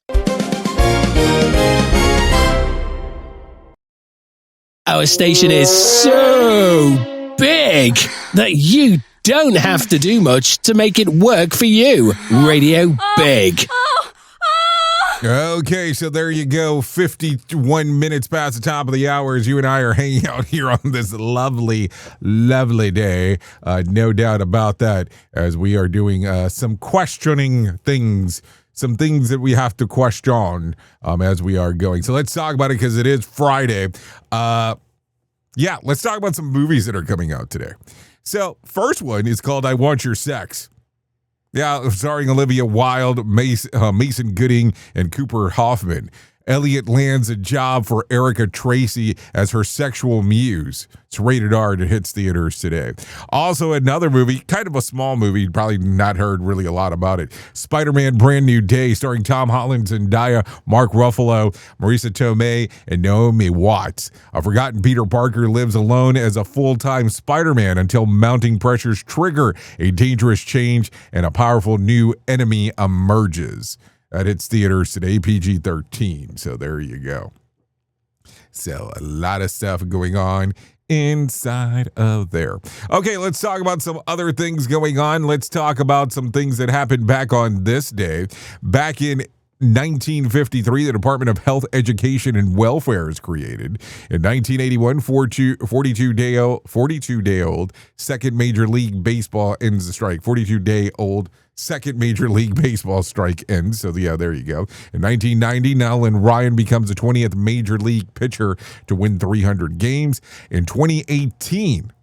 Our station is so big that you don't have to do much to make it work for you. Radio Big. Okay, so there you go. 51 minutes past the top of the hour as you and I are hanging out here on this lovely, lovely day. No doubt about that, as we are doing some questioning things. Some things that we have to question as we are going. So let's talk about it because it is Friday. Yeah, let's talk about some movies that are coming out today. So first one is called I Want Your Sex. Yeah, starring Olivia Wilde, Mason Gooding, and Cooper Hoffman. Elliot lands a job for Erica Tracy as her sexual muse. It's rated R and it hits theaters today. Also, another movie, kind of a small movie, you've probably not heard really a lot about it. Spider-Man Brand New Day, starring Tom Holland, Zendaya, Mark Ruffalo, Marisa Tomei, and Naomi Watts. A forgotten Peter Parker lives alone as a full-time Spider-Man until mounting pressures trigger a dangerous change and a powerful new enemy emerges. That hits theaters today, PG-13. So there you go. So a lot of stuff going on inside of there. Okay, let's talk about some other things going on. Let's talk about some things that happened back on this day. Back in 1953, the Department of Health, Education, and Welfare is created. In 1981, 42-day-old second Major League Baseball ends the strike. 42-day-old second Major League Baseball strike ends. So, yeah, there you go. In 1990, Nolan Ryan becomes the 20th Major League pitcher to win 300 games. In 2018,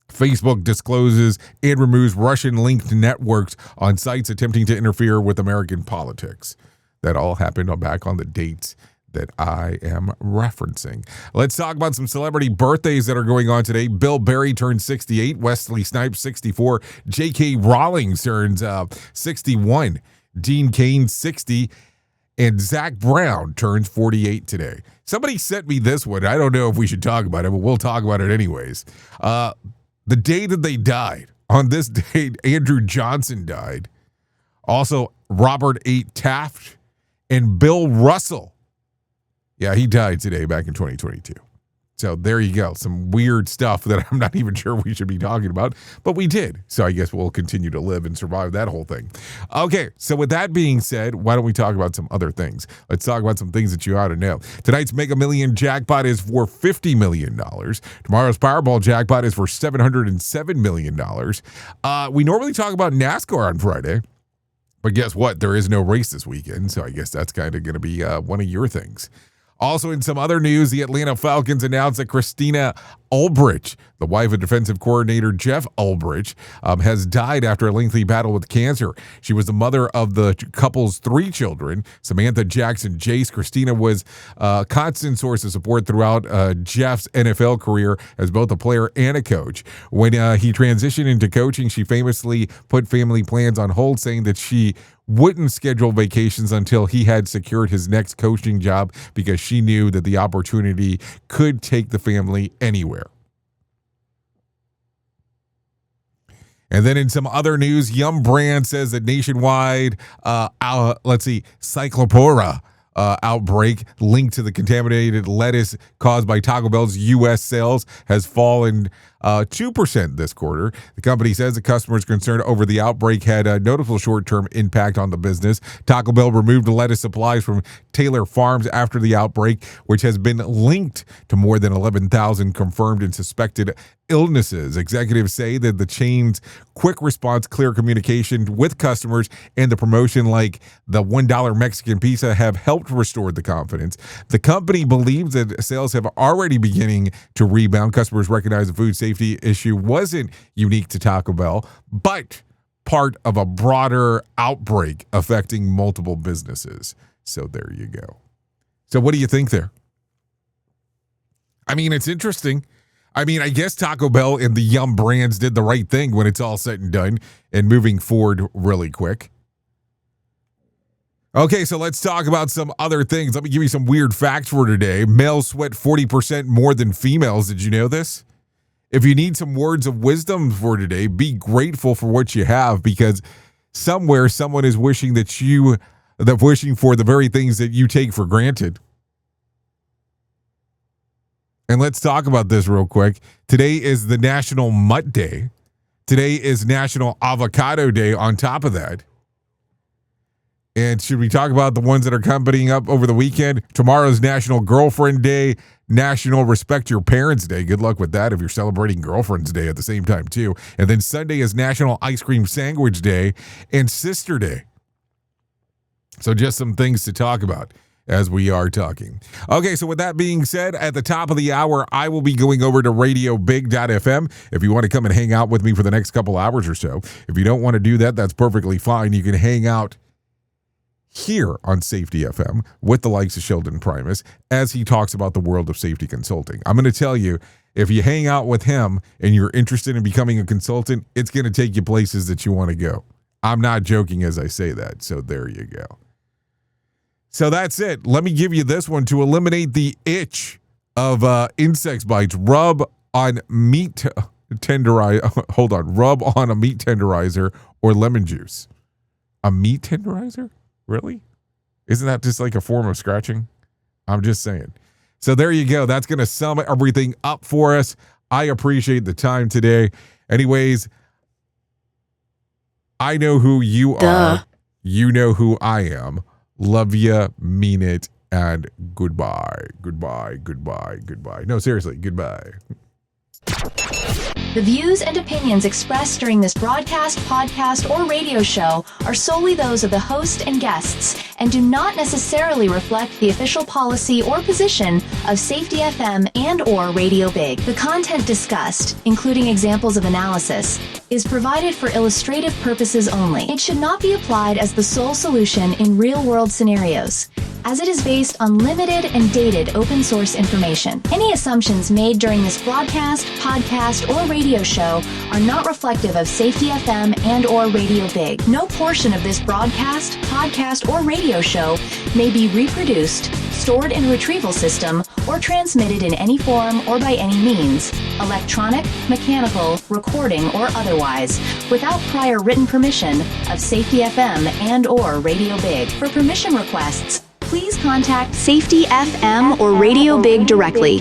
Facebook discloses and removes Russian-linked networks on sites attempting to interfere with American politics. That all happened back on the dates that I am referencing. Let's talk about some celebrity birthdays that are going on today. Bill Berry turns 68, Wesley Snipes 64, J.K. Rowling turns 61, Dean Cain 60, and Zach Brown turns 48 today. Somebody sent me this one. I don't know if we should talk about it, but we'll talk about it anyways. The day that they died, on this date, Andrew Johnson died. Also, Robert A. Taft and Bill Russell. Yeah, he died today back in 2022. So there you go. Some weird stuff that I'm not even sure we should be talking about, but we did. So I guess we'll continue to live and survive that whole thing. Okay, so with that being said, why don't we talk about some other things? Let's talk about some things that you ought to know. Tonight's Mega Million jackpot is for $50 million. Tomorrow's Powerball jackpot is for $707 million. We normally talk about NASCAR on Friday, but guess what? There is no race this weekend, so I guess that's kind of going to be one of your things. Also, in some other news, the Atlanta Falcons announced that Christina Ulbrich, the wife of defensive coordinator Jeff Ulbrich, has died after a lengthy battle with cancer. She was the mother of the couple's 3 children, Samantha, Jackson, Jace. Christina was a constant source of support throughout Jeff's NFL career as both a player and a coach. When he transitioned into coaching, she famously put family plans on hold, saying that she wouldn't schedule vacations until he had secured his next coaching job because she knew that the opportunity could take the family anywhere. And then in some other news, Yum Brand says that nationwide, Cyclopora outbreak linked to the contaminated lettuce caused by Taco Bell's U.S. sales has fallen 2% this quarter. The company says the customers concerned over the outbreak had a notable short-term impact on the business. Taco Bell removed the lettuce supplies from Taylor Farms after the outbreak, which has been linked to more than 11,000 confirmed and suspected illnesses. Executives say that the chain's quick response, clear communication with customers, and the promotion like the $1 Mexican pizza have helped restore the confidence. The company believes that sales have already beginning to rebound. Customers recognize the food safety issue wasn't unique to Taco Bell, but part of a broader outbreak affecting multiple businesses. So there you go. So what do you think there? I mean, it's interesting. I mean, I guess Taco Bell and the Yum Brands did the right thing when it's all said and done and moving forward really quick. Okay, so let's talk about some other things. Let me give you some weird facts for today. Males sweat 40% more than females. Did you know this? If you need some words of wisdom for today, be grateful for what you have, because somewhere someone is wishing for the very things that you take for granted. And let's talk about this real quick. Today is the National Mutt Day. Today is National Avocado Day on top of that. And should we talk about the ones that are coming up over the weekend? Tomorrow's National Girlfriend Day, National Respect Your Parents Day. Good luck with that if you're celebrating Girlfriend's Day at the same time too. And then Sunday is National Ice Cream Sandwich Day and Sister Day. So just some things to talk about as we are talking. Okay, so with that being said, at the top of the hour, I will be going over to radiobig.fm if you want to come and hang out with me for the next couple hours or so. If you don't want to do that, that's perfectly fine. You can hang out here on Safety FM with the likes of Sheldon Primus as he talks about the world of safety consulting. I'm going to tell you, if you hang out with him and you're interested in becoming a consultant, it's going to take you places that you want to go. I'm not joking as I say that, so there you go. So that's it. Let me give you this one. To eliminate the itch of insect bites, rub on a meat tenderizer or lemon juice. A meat tenderizer? Really? Isn't that just like a form of scratching? I'm just saying. So there you go. That's going to sum everything up for us. I appreciate the time today. Anyways, I know who you are. You know who I am. Love ya, mean it, and goodbye. Goodbye, goodbye, goodbye. No, seriously, goodbye. The views and opinions expressed during this broadcast, podcast, or radio show are solely those of the host and guests and do not necessarily reflect the official policy or position of Safety FM and/or Radio Big. The content discussed, including examples of analysis, is provided for illustrative purposes only. It should not be applied as the sole solution in real-world scenarios, as it is based on limited and dated open source information. Any assumptions made during this broadcast, podcast, or radio show are not reflective of Safety FM and/or Radio Big. No portion of this broadcast, podcast, or radio show may be reproduced, stored in a retrieval system, or transmitted in any form or by any means, electronic, mechanical, recording, or otherwise, without prior written permission of Safety FM and/or Radio Big. For permission requests, please contact Safety FM or Radio Big directly.